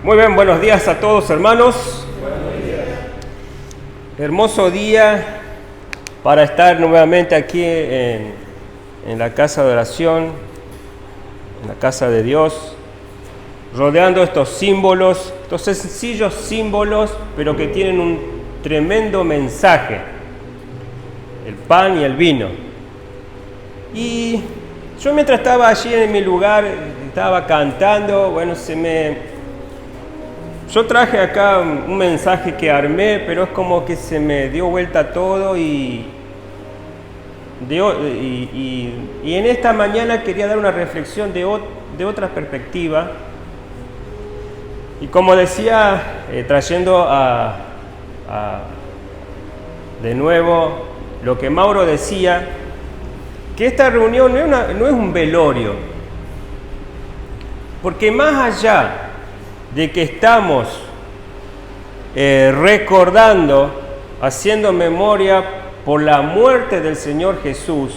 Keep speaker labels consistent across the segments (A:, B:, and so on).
A: Muy bien, buenos días a todos, hermanos.
B: Buenos días.
A: Hermoso día para estar nuevamente aquí en la casa de oración, en la casa de Dios, rodeando estos símbolos, estos sencillos símbolos, pero que tienen un tremendo mensaje: el pan y el vino. Y yo, mientras estaba allí en mi lugar, estaba cantando, yo traje acá un mensaje que armé, pero es como que se me dio vuelta todo y en esta mañana quería dar una reflexión de otra perspectiva. Y como decía, trayendo de nuevo lo que Mauro decía, que esta reunión no es un velorio, porque más allá de que estamos recordando, haciendo memoria por la muerte del Señor Jesús,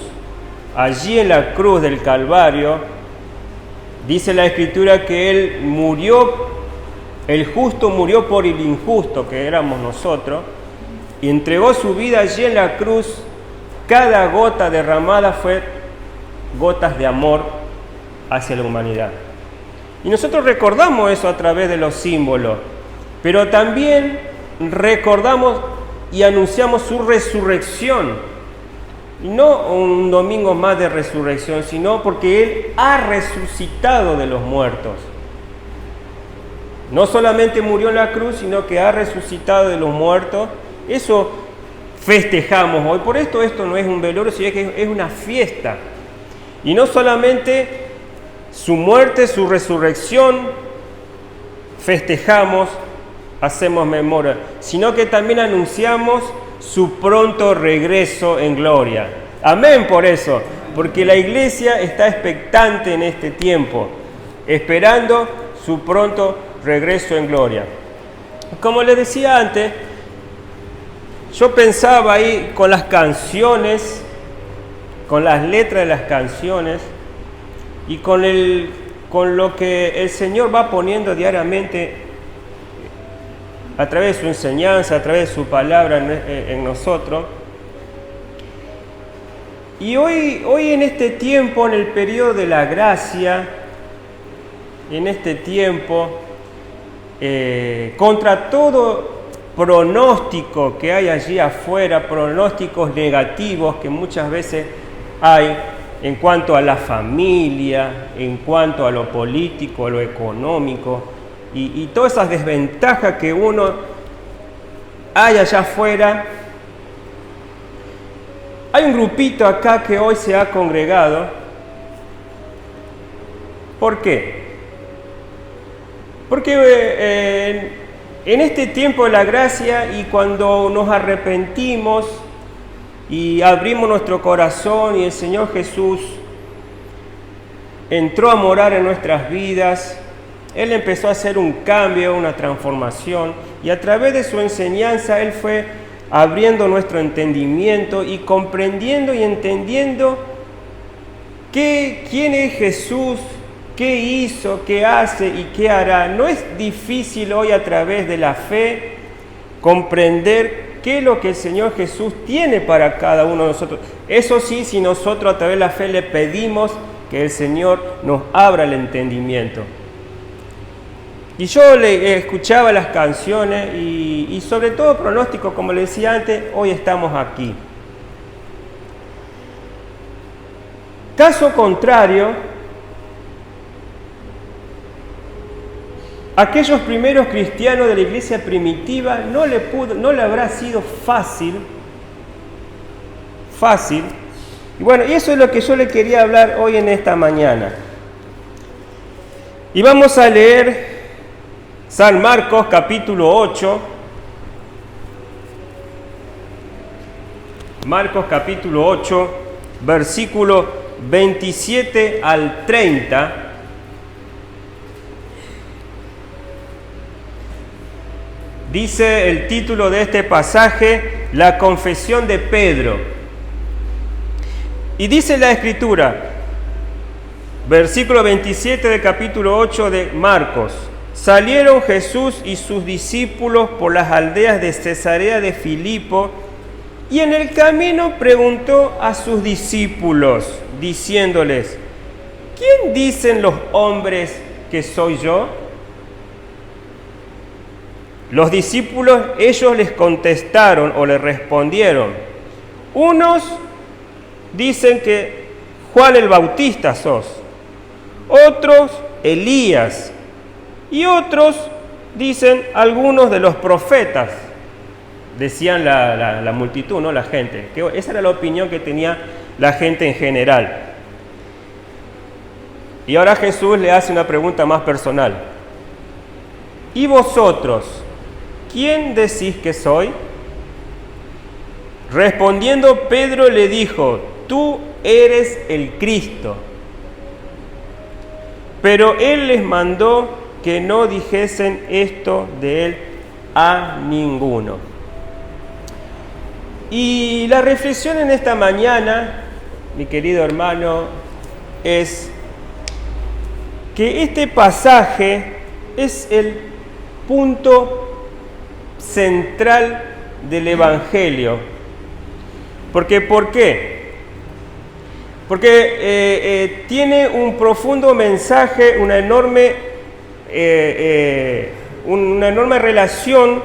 A: allí en la cruz del Calvario, dice la Escritura que Él murió, el justo murió por el injusto, que éramos nosotros, y entregó su vida allí en la cruz. Cada gota derramada fue gotas de amor hacia la humanidad. Y nosotros recordamos eso a través de los símbolos, pero también recordamos y anunciamos su resurrección. Y no un domingo más de resurrección, sino porque Él ha resucitado de los muertos. No solamente murió en la cruz, sino que ha resucitado de los muertos. Eso festejamos hoy. Por esto no es un velorio, sino que es una fiesta. Y no solamente su muerte, su resurrección festejamos, hacemos memoria, sino que también anunciamos su pronto regreso en gloria. Amén por eso, porque la iglesia está expectante en este tiempo, esperando su pronto regreso en gloria. Como les decía antes, yo pensaba ahí con las canciones, con las letras de las canciones, y con lo que el Señor va poniendo diariamente a través de su enseñanza, a través de su palabra en nosotros. Y hoy en este tiempo, en el periodo de la gracia, en este tiempo, contra todo pronóstico que hay allí afuera, pronósticos negativos que muchas veces hay, en cuanto a la familia, en cuanto a lo político, a lo económico, y todas esas desventajas que uno hay allá afuera. Hay un grupito acá que hoy se ha congregado. ¿Por qué? Porque en este tiempo de la gracia, y cuando nos arrepentimos y abrimos nuestro corazón y el Señor Jesús entró a morar en nuestras vidas, Él empezó a hacer un cambio, una transformación, y a través de su enseñanza Él fue abriendo nuestro entendimiento y comprendiendo y entendiendo quién es Jesús, qué hizo, qué hace y qué hará. No es difícil hoy, a través de la fe, comprender qué es lo que el Señor Jesús tiene para cada uno de nosotros. Eso sí, si nosotros a través de la fe le pedimos que el Señor nos abra el entendimiento. Y yo le escuchaba las canciones y sobre todo pronóstico, como le decía antes, hoy estamos aquí. Caso contrario, aquellos primeros cristianos de la iglesia primitiva no le habrá sido fácil. Y bueno, y eso es lo que yo le quería hablar hoy en esta mañana. Y vamos a leer San Marcos capítulo 8. Marcos capítulo 8, versículo 27 al 30. Dice el título de este pasaje: la confesión de Pedro. Y dice la Escritura, versículo 27 del capítulo 8 de Marcos: salieron Jesús y sus discípulos por las aldeas de Cesarea de Filipo, y en el camino preguntó a sus discípulos, diciéndoles: ¿quién dicen los hombres que soy yo? Los discípulos, ellos les contestaron o les respondieron: unos dicen que Juan el Bautista sos, otros Elías, y otros dicen algunos de los profetas. Decían la multitud, ¿no? La gente. Que esa era la opinión que tenía la gente en general. Y ahora Jesús le hace una pregunta más personal. ¿Y vosotros, quién decís que soy? Respondiendo, Pedro le dijo: tú eres el Cristo. Pero él les mandó que no dijesen esto de él a ninguno. Y la reflexión en esta mañana, mi querido hermano, es que este pasaje es el punto central del Evangelio. Porque, ¿por qué? Porque tiene un profundo mensaje, una enorme relación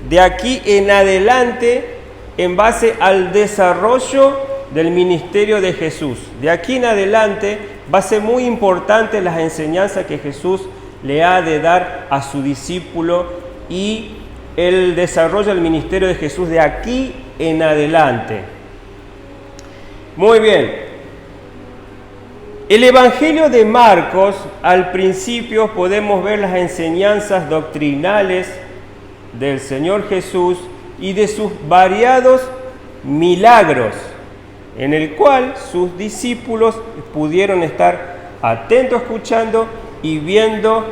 A: de aquí en adelante en base al desarrollo del ministerio de Jesús. De aquí en adelante va a ser muy importante las enseñanzas que Jesús le ha de dar a su discípulo y el desarrollo del ministerio de Jesús de aquí en adelante. Muy bien. El Evangelio de Marcos, al principio podemos ver las enseñanzas doctrinales del Señor Jesús y de sus variados milagros, en el cual sus discípulos pudieron estar atentos, escuchando y viendo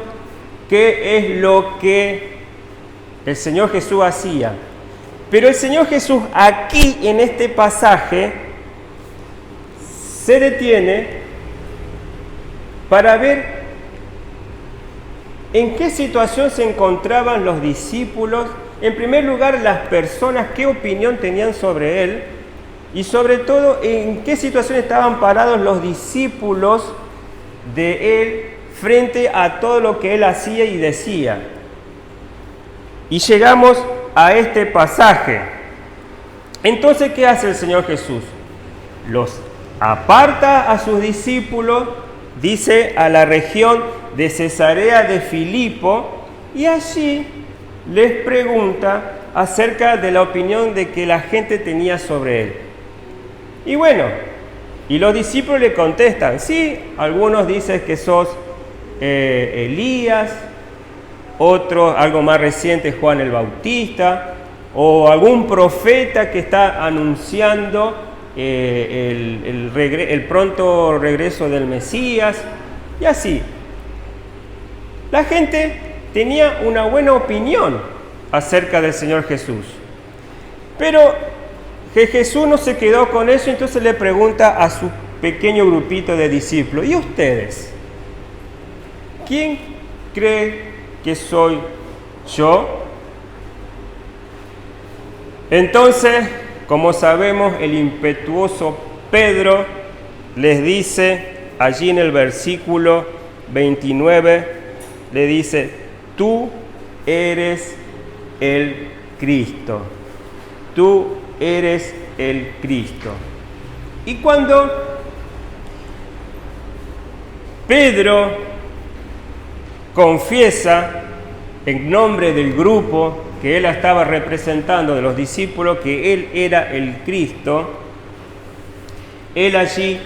A: qué es lo que el Señor Jesús hacía. Pero el Señor Jesús aquí en este pasaje se detiene para ver en qué situación se encontraban los discípulos. En primer lugar, las personas, qué opinión tenían sobre él, y sobre todo, en qué situación estaban parados los discípulos de él frente a todo lo que él hacía y decía. Y llegamos a este pasaje. Entonces, ¿qué hace el Señor Jesús? Los aparta a sus discípulos, dice, a la región de Cesarea de Filipo, y allí les pregunta acerca de la opinión de que la gente tenía sobre él. Y bueno, y los discípulos le contestan: sí, algunos dicen que sos Elías, otros, algo más reciente, Juan el Bautista, o algún profeta que está anunciando el pronto regreso del Mesías, y así. La gente tenía una buena opinión acerca del Señor Jesús. Pero que Jesús no se quedó con eso, entonces le pregunta a su pequeño grupito de discípulos: ¿y ustedes? ¿Quién cree que soy yo? Entonces, como sabemos, el impetuoso Pedro les dice allí en el versículo 29, le dice: tú eres el Cristo. Tú eres el Cristo. Y cuando Pedro confiesa en nombre del grupo que él estaba representando, de los discípulos, que él era el Cristo, él allí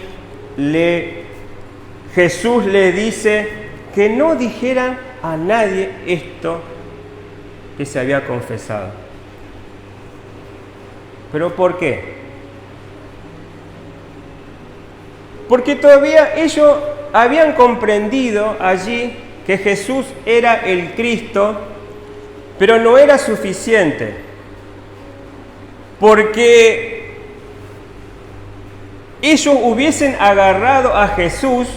A: Jesús le dice que no dijeran a nadie esto que se había confesado. ¿Pero por qué? Porque todavía ellos habían comprendido allí que Jesús era el Cristo, pero no era suficiente. Porque ellos hubiesen agarrado a Jesús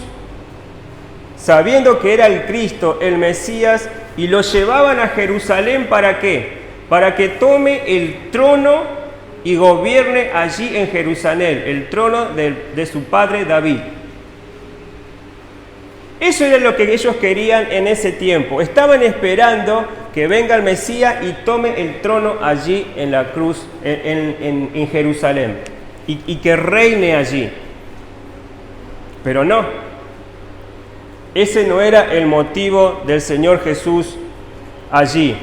A: sabiendo que era el Cristo, el Mesías, y lo llevaban a Jerusalén. ¿Para qué? Para que tome el trono y gobierne allí en Jerusalén, el trono de su padre David. Eso era lo que ellos querían en ese tiempo. Estaban esperando que venga el Mesías y tome el trono allí en la cruz, en Jerusalén, y que reine allí. Pero no, ese no era el motivo del Señor Jesús allí.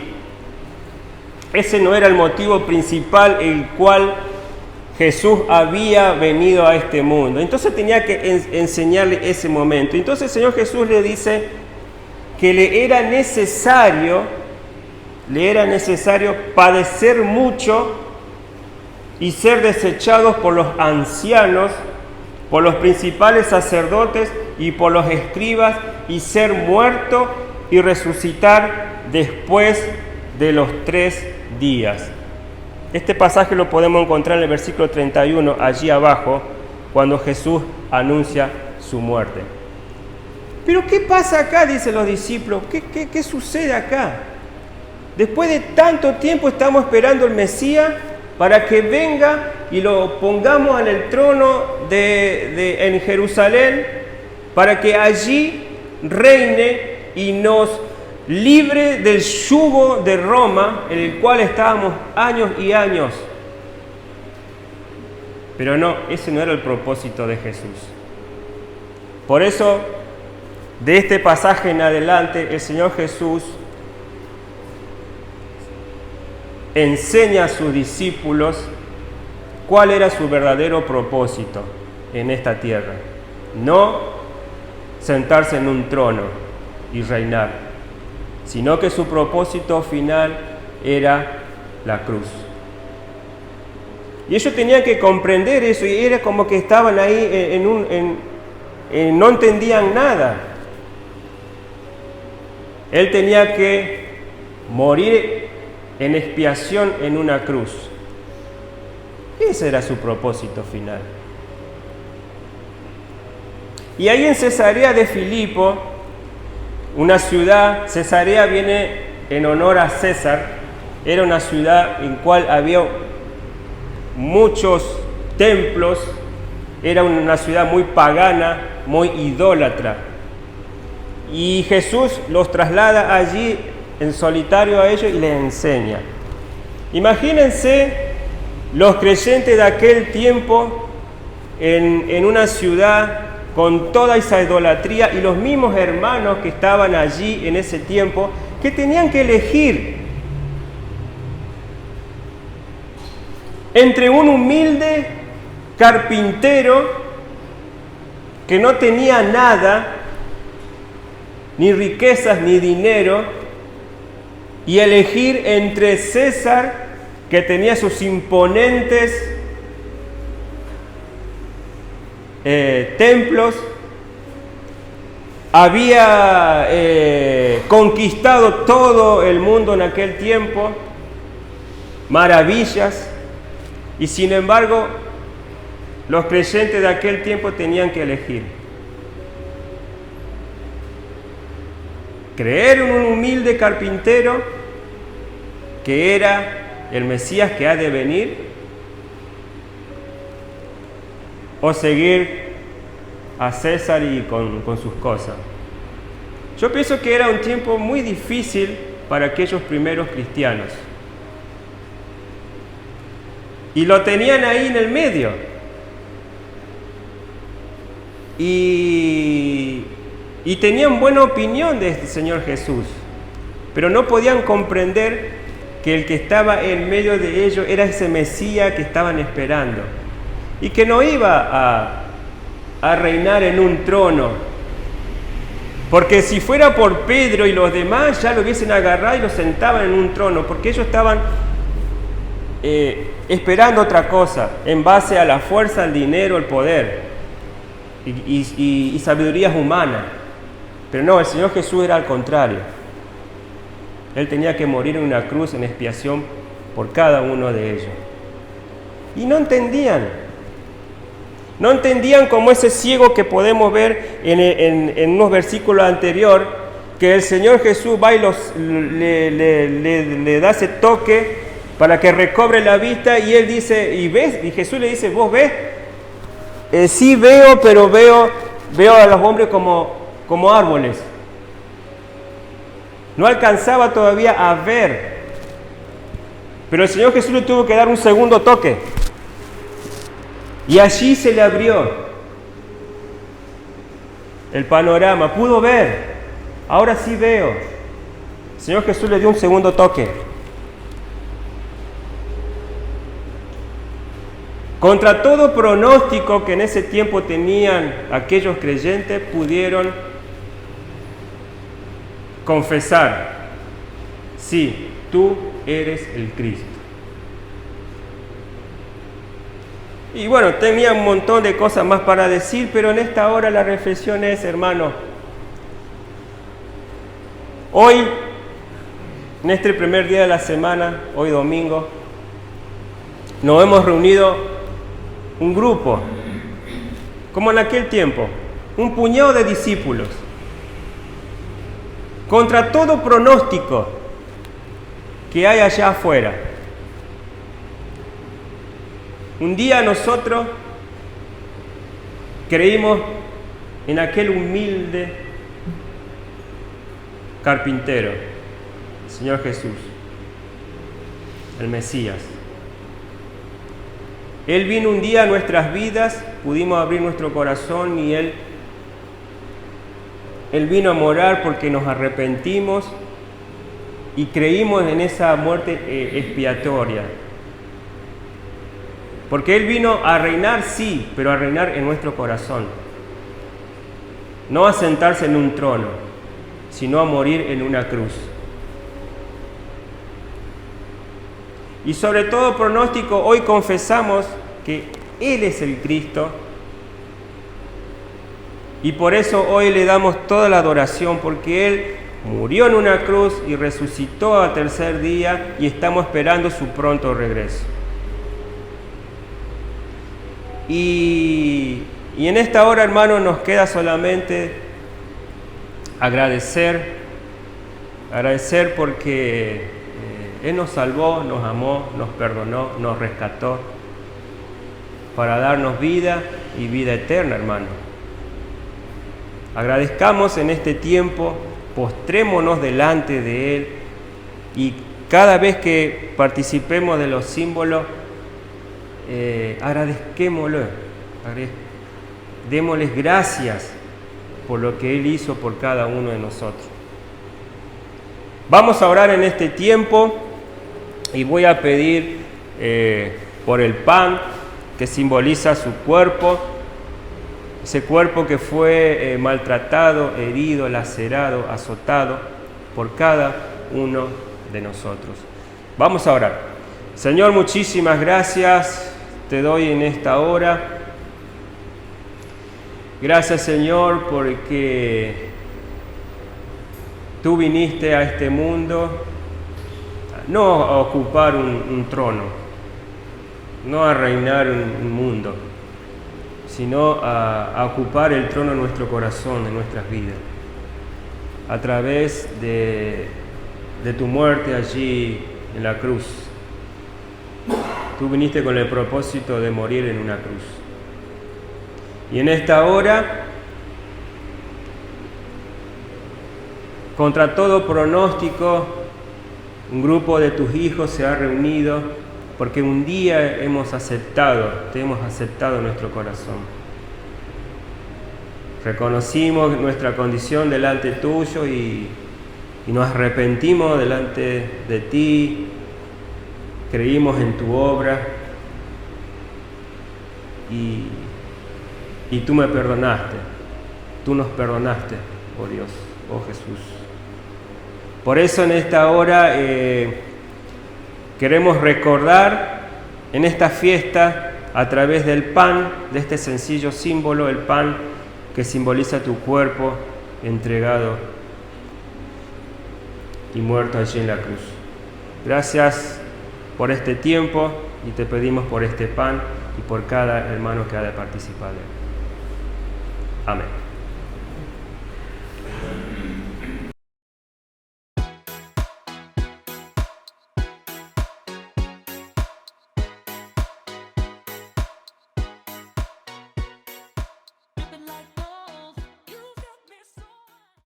A: Ese no era el motivo principal el cual Jesús había venido a este mundo. Entonces tenía que enseñarle ese momento. Entonces el Señor Jesús le dice que le era necesario padecer mucho y ser desechados por los ancianos, por los principales sacerdotes y por los escribas, y ser muerto y resucitar después de los 3 días. Este pasaje lo podemos encontrar en el versículo 31, allí abajo, cuando Jesús anuncia su muerte. Pero ¿qué pasa acá?, dicen los discípulos. ¿Qué sucede acá? Después de tanto tiempo estamos esperando el Mesías para que venga y lo pongamos en el trono en Jerusalén, para que allí reine y nos libre del yugo de Roma, en el cual estábamos años y años. Pero no, ese no era el propósito de Jesús. Por eso, de este pasaje en adelante, el Señor Jesús enseña a sus discípulos cuál era su verdadero propósito en esta tierra. No sentarse en un trono y reinar, sino que su propósito final era la cruz. Y ellos tenían que comprender eso, y era como que estaban ahí no entendían nada. Él tenía que morir en expiación en una cruz. Ese era su propósito final. Y ahí en Cesarea de Filipo, una ciudad, Cesarea viene en honor a César, era una ciudad en cual había muchos templos, era una ciudad muy pagana, muy idólatra. Y Jesús los traslada allí en solitario a ellos y les enseña. Imagínense los creyentes de aquel tiempo en una ciudad con toda esa idolatría, y los mismos hermanos que estaban allí en ese tiempo, que tenían que elegir entre un humilde carpintero que no tenía nada, ni riquezas ni dinero, y elegir entre César, que tenía sus imponentes templos, había conquistado todo el mundo en aquel tiempo, maravillas, y sin embargo los creyentes de aquel tiempo tenían que elegir: creer en un humilde carpintero que era el Mesías que ha de venir, o seguir a César y con sus cosas. Yo pienso que era un tiempo muy difícil para aquellos primeros cristianos. Y lo tenían ahí en el medio. Y tenían buena opinión de este Señor Jesús, pero no podían comprender que el que estaba en medio de ellos era ese Mesías que estaban esperando, y que no iba a reinar en un trono, porque si fuera por Pedro y los demás ya lo hubiesen agarrado y lo sentaban en un trono, porque ellos estaban esperando otra cosa, en base a la fuerza, el dinero, el poder y sabidurías humanas. Pero no, el Señor Jesús era al contrario. Él tenía que morir en una cruz en expiación por cada uno de ellos. Y no entendían No entendían como ese ciego que podemos ver en unos versículos anteriores, que el Señor Jesús va y le da ese toque para que recobre la vista, y él dice, ¿y ves? Y Jesús le dice, ¿vos ves? Sí veo, pero veo a los hombres como árboles. No alcanzaba todavía a ver. Pero el Señor Jesús le tuvo que dar un segundo toque. Y allí se le abrió el panorama. Pudo ver. Ahora sí veo. El Señor Jesús le dio un segundo toque. Contra todo pronóstico que en ese tiempo tenían aquellos creyentes, pudieron confesar: sí, tú eres el Cristo. Y bueno, tenía un montón de cosas más para decir, pero en esta hora la reflexión es, hermano, hoy, en este primer día de la semana, hoy domingo, nos hemos reunido un grupo, como en aquel tiempo, un puñado de discípulos, contra todo pronóstico que hay allá afuera. Un día nosotros creímos en aquel humilde carpintero, el Señor Jesús, el Mesías. Él vino un día a nuestras vidas, pudimos abrir nuestro corazón y Él vino a morar porque nos arrepentimos y creímos en esa muerte expiatoria. Porque Él vino a reinar, sí, pero a reinar en nuestro corazón. No a sentarse en un trono, sino a morir en una cruz. Y sobre todo pronóstico, hoy confesamos que Él es el Cristo. Y por eso hoy le damos toda la adoración, porque Él murió en una cruz y resucitó al tercer día y estamos esperando su pronto regreso. Y en esta hora, hermano, nos queda solamente agradecer porque Él nos salvó, nos amó, nos perdonó, nos rescató para darnos vida y vida eterna, hermano. Agradezcamos en este tiempo, postrémonos delante de Él y cada vez que participemos de los símbolos, agradezcámoslo, démosles gracias por lo que Él hizo por cada uno de nosotros. Vamos a orar en este tiempo y voy a pedir por el pan que simboliza su cuerpo, ese cuerpo que fue maltratado, herido, lacerado, azotado por cada uno de nosotros. Vamos a orar. Señor, muchísimas gracias te doy en esta hora. Gracias, Señor, porque tú viniste a este mundo no a ocupar un trono, no a reinar un mundo, sino a ocupar el trono en nuestro corazón, en nuestras vidas, a través de tu muerte allí en la cruz. Tú viniste con el propósito de morir en una cruz. Y en esta hora, contra todo pronóstico, un grupo de tus hijos se ha reunido porque un día te hemos aceptado en nuestro corazón. Reconocimos nuestra condición delante tuyo y nos arrepentimos delante de ti. Creímos en tu obra y tú me perdonaste, tú nos perdonaste, oh Dios, oh Jesús. Por eso en esta hora queremos recordar en esta fiesta a través del pan, de este sencillo símbolo, el pan que simboliza tu cuerpo entregado y muerto allí en la cruz. Gracias por este tiempo y te pedimos por este pan y por cada hermano que ha de participar de él. Amén.